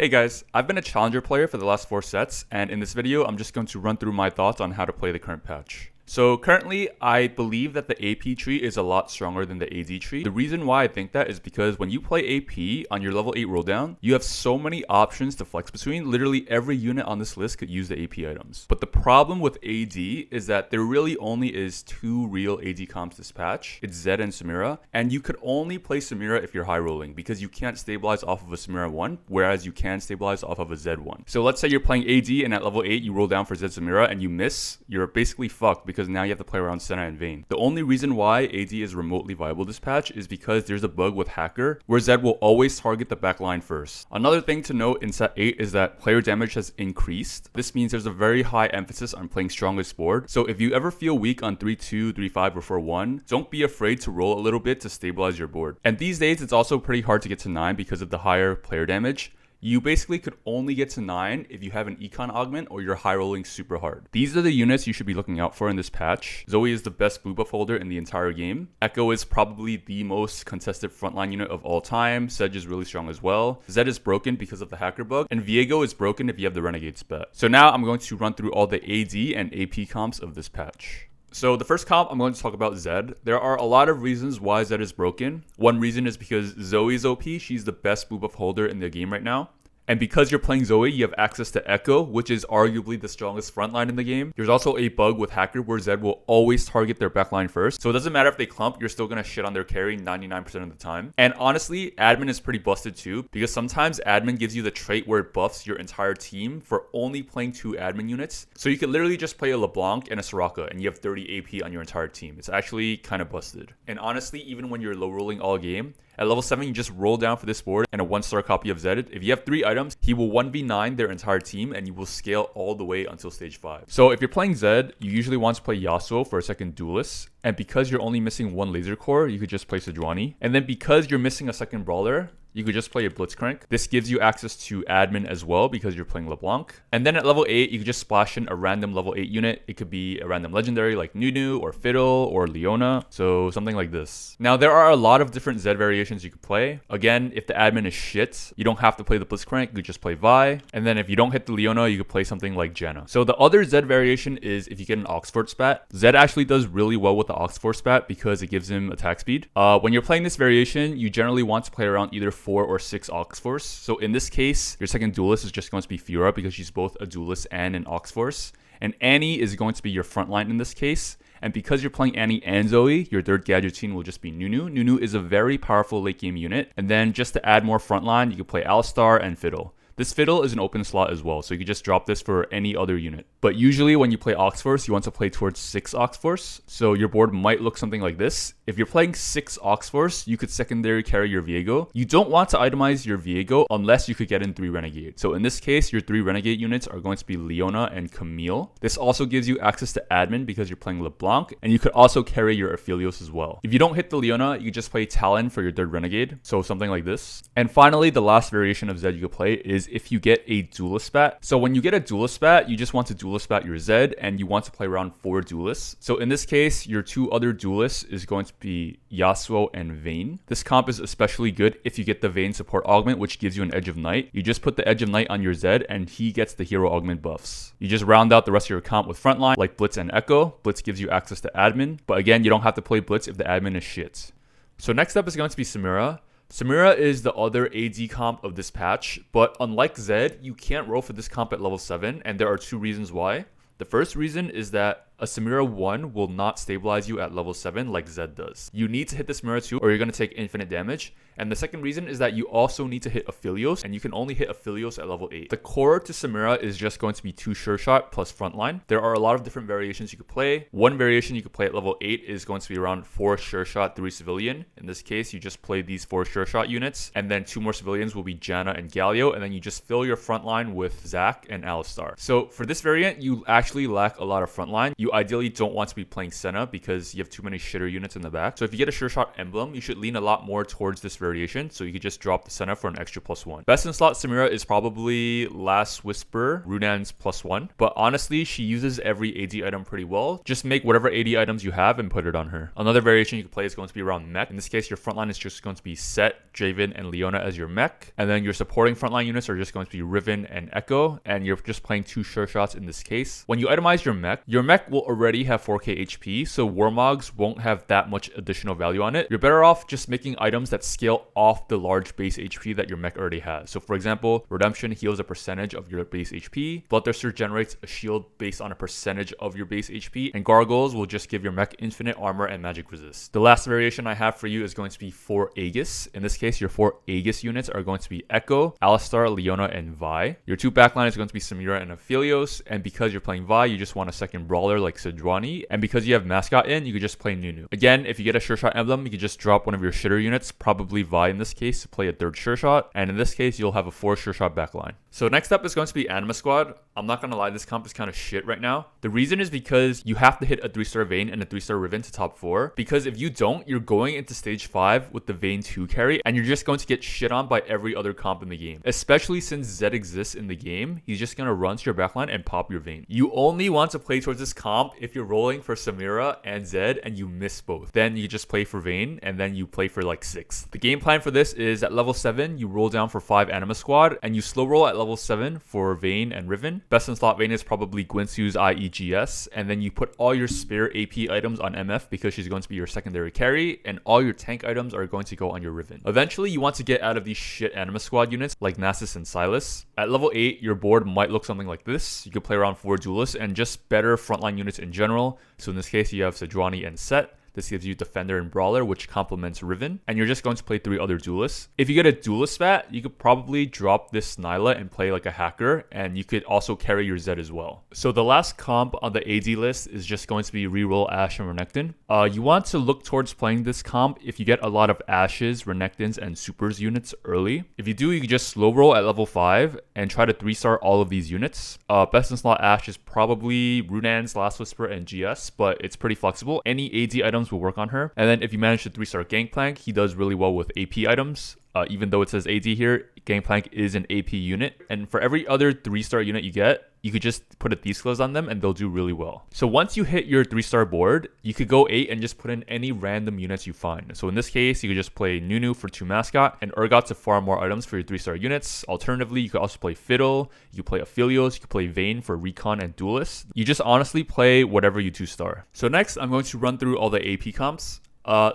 Hey guys, I've been a challenger player for the last 4 sets, and in this video I'm just going to run through my thoughts on how to play the current patch. So currently, I believe that the AP tree is a lot stronger than the AD tree. The reason why I think that is because when you play AP on your level 8 roll down, you have so many options to flex between. Literally every unit on this list could use the AP items. But the problem with AD is that there really only is 2 real AD comps this patch. It's Zed and SAMIRA, and you could only play SAMIRA if you're high rolling because you can't stabilize off of a SAMIRA 1, whereas you can stabilize off of a Zed 1. So let's say you're playing AD and at level 8 you roll down for Zed SAMIRA and you miss, you're basically fucked because now you have to play around Senna and VAYNE. The only reason why AD is remotely viable this patch is because there's a bug with Hacker where Zed will always target the backline first. Another thing to note in set 8 is that player damage has increased. This means there's a very high emphasis on playing strongest board. So if you ever feel weak on 3-2, 3-5, or 4-1, don't be afraid to roll a little bit to stabilize your board. And these days it's also pretty hard to get to 9 because of the higher player damage. You basically could only get to 9 if you have an econ augment or you're high rolling super hard. These are the units you should be looking out for in this patch. Zoe is the best blue buff holder in the entire game. Echo is probably the most contested frontline unit of all time. Sedge is really strong as well. Zed is broken because of the hacker bug. And Viego is broken if you have the Renegade spec. So now I'm going to run through all the AD and AP comps of this patch. So the first comp, I'm going to talk about Zed. There are a lot of reasons why Zed is broken. One reason is because Zoe's OP. She's the best blue buff holder in the game right now. And because you're playing Zoe, you have access to Echo, which is arguably the strongest frontline in the game. There's also a bug with Hacker where Zed will always target their backline first. So it doesn't matter if they clump, you're still going to shit on their carry 99% of the time. And honestly, admin is pretty busted too, because sometimes admin gives you the trait where it buffs your entire team for only playing 2 admin units. So you could literally just play a LeBlanc and a Soraka and you have 30 AP on your entire team. It's actually kind of busted. And honestly, even when you're low rolling all game, at level 7, you just roll down for this board and a 1-star copy of Zed. If you have 3 items, he will 1v9 their entire team and you will scale all the way until stage 5. So if you're playing Zed, you usually want to play Yasuo for a second duelist. And because you're only missing 1 laser core, you could just play Sejuani. And then because you're missing a second brawler, you could just play a Blitzcrank. This gives you access to admin as well because you're playing LeBlanc. And then at level 8, you could just splash in a random level 8 unit. It could be a random legendary like Nunu or Fiddle or Leona. So something like this. Now there are a lot of different Zed variations you could play. Again, if the admin is shit, you don't have to play the Blitzcrank. You could just play Vi. And then if you don't hit the Leona, you could play something like Janna. So the other Zed variation is if you get an OXFORCE spat. Zed actually does really well with the OXFORCE spat because it gives him attack speed. When you're playing this variation, you generally want to play around either 4 or 6 OXFORCE. So in this case, your second duelist is just going to be Fiora because she's both a duelist and an OXFORCE. And Annie is going to be your frontline in this case. And because you're playing Annie and Zoe, your third gadgetine will just be Nunu. Nunu is a very powerful late game unit. And then just to add more frontline, you can play Alistar and Fiddle. This Fiddle is an open slot as well, so you can just drop this for any other unit. But usually when you play OXFORCE, you want to play towards 6 OXFORCE. So your board might look something like this. If you're playing 6 OXFORCE, you could secondary carry your Viego. You don't want to itemize your Viego unless you could get in 3 Renegade. So in this case, your 3 Renegade units are going to be Leona and Camille. This also gives you access to admin because you're playing LeBlanc, and you could also carry your Aphelios as well. If you don't hit the Leona, you just play Talon for your 3rd Renegade. So something like this. And finally, the last variation of Zed you could play is if you get a duelist spat. So when you get a duelist spat, you just want to duelist spat your Zed and you want to play around 4 duelists. So in this case, your 2 other duelists is going to be Yasuo and VAYNE. This comp is especially good if you get the VAYNE support augment, which gives you an Edge of Night. You just put the Edge of Night on your Zed and he gets the hero augment buffs. You just round out the rest of your comp with frontline like Blitz and Echo. Blitz gives you access to admin, but again, you don't have to play Blitz if the admin is shit. So next up is going to be SAMIRA. SAMIRA is the other AD comp of this patch, but unlike Zed, you can't roll for this comp at level 7, and there are 2 reasons why. The first reason is that a SAMIRA 1 will not stabilize you at level 7 like Zed does. You need to hit the SAMIRA 2 or you're going to take infinite damage. And the second reason is that you also need to hit Aphelios, and you can only hit Aphelios at level 8. The core to SAMIRA is just going to be 2 SURESHOT plus frontline. There are a lot of different variations you could play. One variation you could play at level 8 is going to be around 4 SURESHOT, 3 civilian. In this case, you just play these 4 SURESHOT units, and then 2 more civilians will be Janna and Galio, and then you just fill your frontline with Zac and Alistar. So for this variant, you actually lack a lot of frontline. You ideally don't want to be playing Senna because you have too many shitter units in the back. So if you get a SureShot emblem, you should lean a lot more towards this variant variation, so you could just drop the Senna for an extra +1. Best in slot Samira is probably Last Whisper, Runan's +1, but honestly, she uses every AD item pretty well. Just make whatever AD items you have and put it on her. Another variation you can play is going to be around mech. In this case, your frontline is just going to be Set, Draven, and Leona as your mech, and then your supporting frontline units are just going to be Riven and Echo, and you're just playing 2 sure shots in this case. When you itemize your mech will already have 4k HP, so Warmogs won't have that much additional value on it. You're better off just making items that scale off the large base HP that your mech already has. So for example, Redemption heals a percentage of your base HP, Bloodthirster generates a shield based on a percentage of your base HP, and Gargoyles will just give your mech infinite armor and magic resist. The last variation I have for you is going to be 4 Aegis. In this case, your 4 Aegis units are going to be Echo, Alistar, Leona, and Vi. Your 2 backline is going to be Samira and Aphelios, and because you're playing Vi, you just want a second brawler like Sejuani, and because you have Mascot in, you could just play Nunu. Again, if you get a sure shot emblem, you could just drop one of your shitter units, probably Vi in this case, to play a 3rd sure shot, and in this case, you'll have a 4 sure shot backline. So next up is going to be Anima Squad. I'm not gonna lie, this comp is kind of shit right now. The reason is because you have to hit a 3-star Vayne and a 3-star Riven to top 4, because if you don't, you're going into stage 5 with the Vayne 2 carry, and you're just going to get shit on by every other comp in the game. Especially since Zed exists in the game, he's just gonna run to your backline and pop your Vayne. You only want to play towards this comp if you're rolling for Samira and Zed and you miss both. Then you just play for Vayne and then you play for like 6. The game plan for this is at level 7, you roll down for 5 Anima Squad, and you slow roll at level 7 for Vayne and Riven. Best in slot Vayne is probably Gwynsu's IEGS, and then you put all your spare AP items on MF because she's going to be your secondary carry, and all your tank items are going to go on your Riven. Eventually, you want to get out of these shit Anima Squad units like Nasus and Silas. At level 8, your board might look something like this. You could play around 4 duelists and just better frontline units in general. So in this case, you have Sejuani and Set. This gives you Defender and Brawler, which complements Riven, and you're just going to play 3 other duelists. If you get a duelist spat, you could probably drop this Nyla and play like a hacker, and you could also carry your Zed as well. So the last comp on the AD list is just going to be reroll Ashe and Renekton. You want to look towards playing this comp if you get a lot of Ashes, Renektons, and Supers units early. If you do, you can just slow roll at level 5 and try to 3-star all of these units. Best in slot Ashe is probably Runan's, Last Whisper, and GS, but it's pretty flexible. Any AD items will work on her. And then if you manage to 3-star Gangplank, he does really well with AP items. Even though it says AD here, Gangplank is an AP unit. And for every other 3-star unit you get, you could just put a Thieves Claws on them and they'll do really well. So once you hit your 3-star board, you could go 8 and just put in any random units you find. So in this case, you could just play Nunu for 2 Mascot and Urgot to farm more items for your 3-star units. Alternatively, you could also play Fiddle, you could play Aphelios, you could play Vayne for Recon and Duelist. You just honestly play whatever you 2-star. So next, I'm going to run through all the AP comps.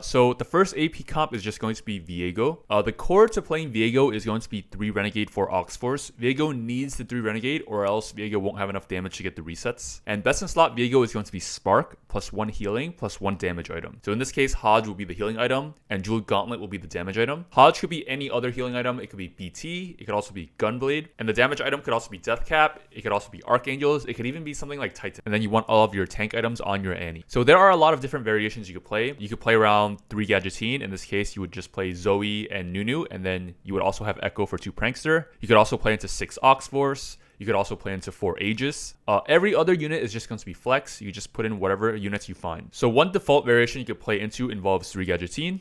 So the first AP comp is just going to be Viego. The core to playing Viego is going to be 3 Renegade for OXFORCE. Viego needs the 3 Renegade or else Viego won't have enough damage to get the resets. And best in slot Viego is going to be Spark plus 1 healing plus 1 damage item. So in this case, Hodge will be the healing item and Jeweled Gauntlet will be the damage item. Hodge could be any other healing item. It could be BT, it could also be Gunblade, and the damage item could also be Death Cap, it could also be Archangels, it could even be something like Titan. And then you want all of your tank items on your Annie. So there are a lot of different variations you could play. You could play around 3 Gadgettine. In this case, you would just play Zoe and Nunu, and then you would also have Echo for 2 Prankster. You could also play into 6 OXFORCE. You could also play into 4 Aegis. Every other unit is just going to be flex. You just put in whatever units you find. So one default variation you could play into involves 3 Gadgettine.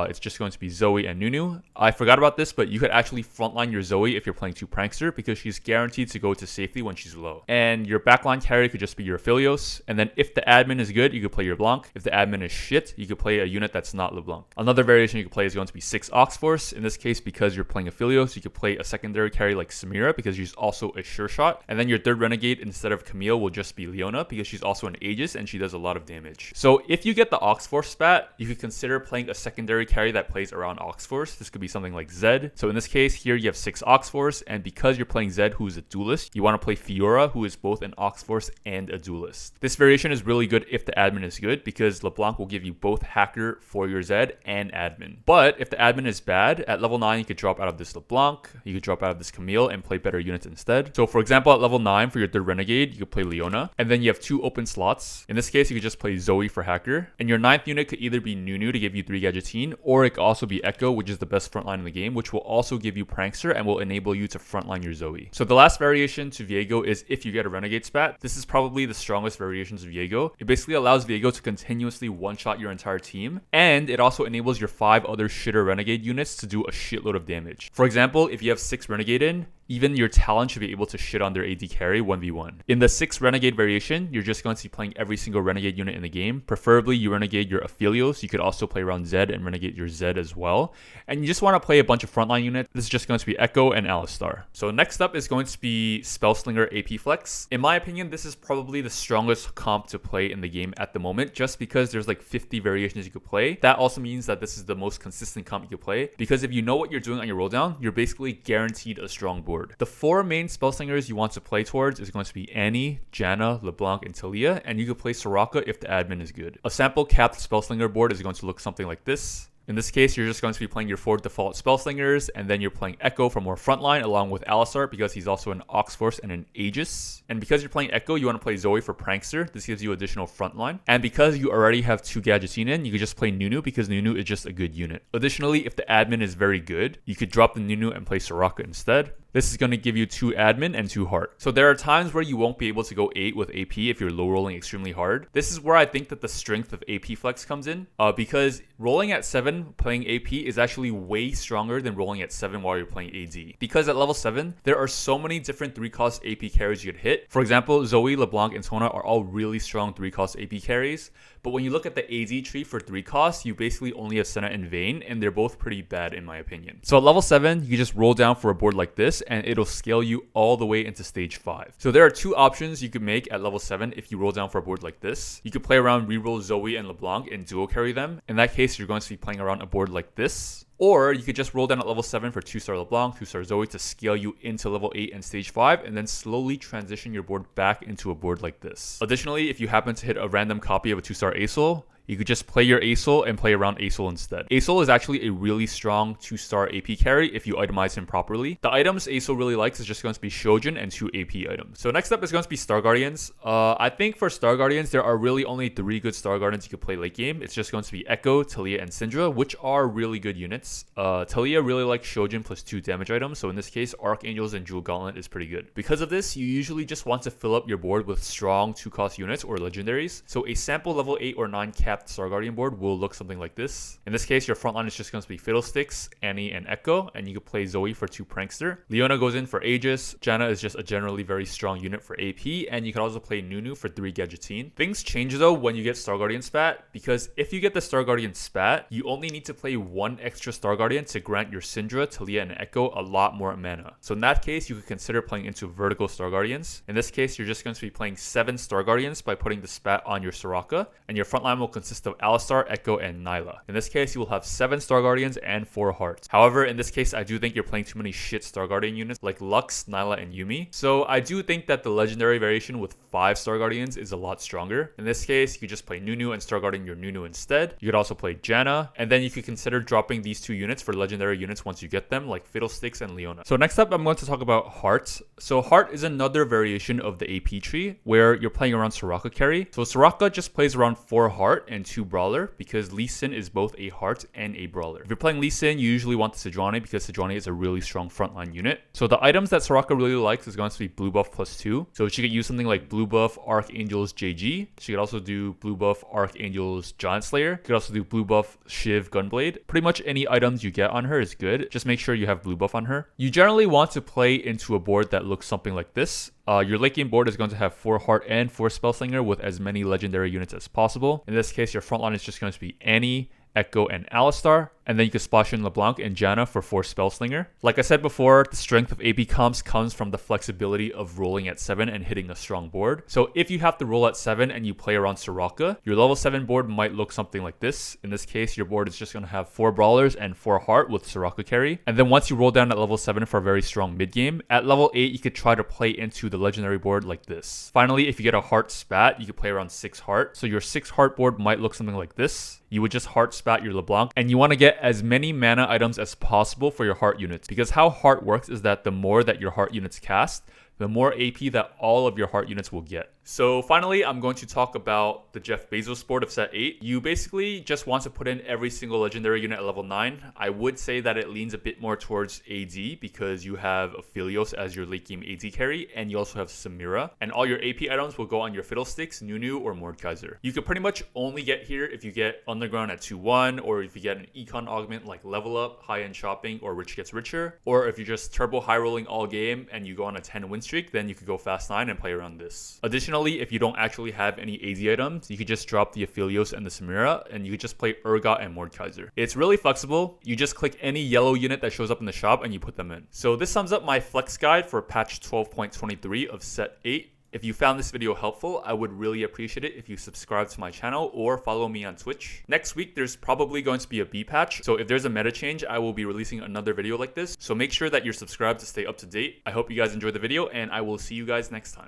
It's just going to be Zoe and Nunu. I forgot about this, but you could actually frontline your Zoe if you're playing 2 Prankster because she's guaranteed to go to safety when she's low. And your backline carry could just be your Aphelios. And then if the admin is good, you could play your Blanc. If the admin is shit, you could play a unit that's not LeBlanc. Another variation you could play is going to be 6 OXFORCE. In this case, because you're playing Aphelios, you could play a secondary carry like Samira because she's also a SURESHOT. And then your 3rd Renegade instead of Camille will just be Leona because she's also an Aegis and she does a lot of damage. So if you get the OXFORCE spat, you could consider playing a secondary carry that plays around OXFORCE. This could be something like Zed. So in this case, here you have 6 OXFORCE, and because you're playing Zed, who is a duelist, you want to play Fiora, who is both an OXFORCE and a duelist. This variation is really good if the admin is good because LeBlanc will give you both Hacker for your Zed and admin. But if the admin is bad, at level 9, you could drop out of this LeBlanc, you could drop out of this Camille and play better units instead. So for example, at level 9 for your third Renegade, you could play Leona, and then you have 2 open slots. In this case, you could just play Zoe for Hacker, and your 9th unit could either be Nunu to give you 3 Gadgeteen, or it could also be Echo, which is the best frontline in the game, which will also give you Prankster and will enable you to frontline your Zoe. So the last variation to Viego is if you get a Renegade spat. This is probably the strongest variations of Viego. It basically allows Viego to continuously one-shot your entire team, and it also enables your 5 other shitter Renegade units to do a shitload of damage. For example, if you have 6 Renegade in, even your Talon should be able to shit on their AD carry 1v1. In the 6 Renegade variation, you're just going to be playing every single Renegade unit in the game. Preferably you Renegade your Aphelios. You could also play around Zed and Renegade your Zed as well. And you just want to play a bunch of frontline units. This is just going to be Echo and Alistar. So next up is going to be SPELLSLINGER AP Flex. In my opinion, this is probably the strongest comp to play in the game at the moment, just because there's like 50 variations you could play. That also means that this is the most consistent comp you could play, because if you know what you're doing on your roll down, you're basically guaranteed a strong board. The 4 main SPELLSLINGERs you want to play towards is going to be Annie, Janna, LeBlanc, and TALIYAH, and you can play Soraka if the admin is good. A sample capped SPELLSLINGER board is going to look something like this. In this case, you're just going to be playing your 4 default SPELLSLINGERs, and then you're playing Echo for more frontline along with Alistar because he's also an OXFORCE and an Aegis. And because you're playing Echo, you want to play Zoe for Prankster. This gives you additional frontline. And because you already have 2 Gadgeteen in, you could just play Nunu because Nunu is just a good unit. Additionally, if the admin is very good, you could drop the Nunu and play Soraka instead. This is going to give you 2 admin and 2 heart. So there are times where you won't be able to go 8 with AP if you're low rolling extremely hard. This is where I think that the strength of AP flex comes in, because rolling at 7 playing AP is actually way stronger than rolling at 7 while you're playing AD. Because at level 7, there are so many different 3-cost AP carries you could hit. For example, Zoe, LeBlanc, and Sona are all really strong 3-cost AP carries. But when you look at the AD tree for 3 costs, you basically only have Senna and Vayne, and they're both pretty bad in my opinion. So at level 7, you can just roll down for a board like this, and it'll scale you all the way into stage 5. So there are 2 options you could make at level 7 if you roll down for a board like this. You could play around reroll Zoe and LeBlanc and duo carry them. In that case, you're going to be playing around a board like this. Or you could just roll down at level 7 for 2-star LeBlanc, 2-star Zoe to scale you into level 8 and stage 5, and then slowly transition your board back into a board like this. Additionally, if you happen to hit a random copy of a 2-star Acel, you could just play your Acel and play around Acel instead. Acel is actually a really strong 2-star AP carry if you itemize him properly. The items Acel really likes is just going to be Shojin and 2 AP items. So next up is going to be Star Guardians. I think for Star Guardians, there are really only 3 good Star Guardians you could play late game. It's just going to be Echo, TALIYAH, and Syndra, which are really good units. TALIYAH really likes Shojin plus 2 damage items, so in this case, Archangels and Jewel Gauntlet is pretty good. Because of this, you usually just want to fill up your board with strong 2-cost units or legendaries. So a sample level 8 or 9 capped Star Guardian board will look something like this. In this case, your frontline is just going to be Fiddlesticks, Annie, and Echo, and you can play Zoe for 2 Prankster. Leona goes in for Aegis. Janna is just a generally very strong unit for AP, and you can also play Nunu for 3 Gadgeteen. Things change though when you get Star Guardian spat, because if you get the Star Guardian spat, you only need to play 1 extra Star Guardian to grant your Syndra, TALIYAH, and Echo a lot more mana. So in that case, you could consider playing into vertical Star Guardians. In this case, you're just going to be playing 7 Star Guardians by putting the spat on your Soraka, and your frontline will consist of Alistar, Echo, and Nyla. In this case, you will have 7 Star Guardians and 4 hearts. However, in this case, I do think you're playing too many shit Star Guardian units like Lux, Nyla, and Yuumi. So I do think that the legendary variation with 5 Star Guardians is a lot stronger. In this case, you could just play Nunu and Star Guardian your Nunu instead. You could also play Janna, and then you could consider dropping these 2 units for legendary units once you get them, like Fiddlesticks and Leona. So next up, I'm going to talk about Heart. So Heart is another variation of the AP tree where you're playing around Soraka carry. So Soraka just plays around 4 Heart and 2 Brawler because Lee Sin is both a Heart and a Brawler. If you're playing Lee Sin, you usually want the Sejuani because Sejuani is a really strong frontline unit. So the items that Soraka really likes is going to be blue buff plus 2. So she could use something like blue buff Archangels JG. She could also do blue buff Archangels Giant Slayer. She could also do blue buff Shiv Gunblade. Pretty much any items you get on her is good. Just make sure you have blue buff on her. You generally want to play into a board that looks something like this. Your late game board is going to have 4 Heart and 4 Spellslinger with as many legendary units as possible. In this case, your frontline is just going to be Annie, Echo, and Alistar. And then you can splash in LeBlanc and Janna for 4 Spellslinger. Like I said before, the strength of AP comps comes from the flexibility of rolling at 7 and hitting a strong board. So if you have to roll at 7 and you play around Soraka, your level 7 board might look something like this. In this case, your board is just going to have 4 Brawlers and 4 Heart with Soraka carry. And then once you roll down at level 7 for a very strong mid game, at level 8, you could try to play into the legendary board like this. Finally, if you get a Heart spat, you could play around 6 Heart. So your 6 Heart board might look something like this. You would just Heart spat your LeBlanc, and you want to get as many mana items as possible for your Heart units, because how Heart works is that the more that your Heart units cast, the more AP that all of your heart units will get. So finally, I'm going to talk about the Jeff Bezos board of set 8. You basically just want to put in every single legendary unit at level 9. I would say that it leans a bit more towards AD because you have Aphelios as your late game AD carry, and you also have SAMIRA. And all your AP items will go on your Fiddlesticks, Nunu, or Mordekaiser. You could pretty much only get here if you get Underground at 2-1, or if you get an Econ augment like Level Up, High End Shopping, or Rich Gets Richer. Or if you're just turbo high rolling all game and you go on a 10 win streak, then you could go Fast 9 and play around this. Additionally, if you don't actually have any AD items, you could just drop the Aphelios and the SAMIRA, and you could just play Urgot and Mordekaiser. It's really flexible. You just click any yellow unit that shows up in the shop and you put them in. So this sums up my flex guide for patch 12.23 of set 8. If you found this video helpful, I would really appreciate it if you subscribe to my channel or follow me on Twitch. Next week, there's probably going to be a B patch, so if there's a meta change, I will be releasing another video like this. So make sure that you're subscribed to stay up to date. I hope you guys enjoyed the video, and I will see you guys next time.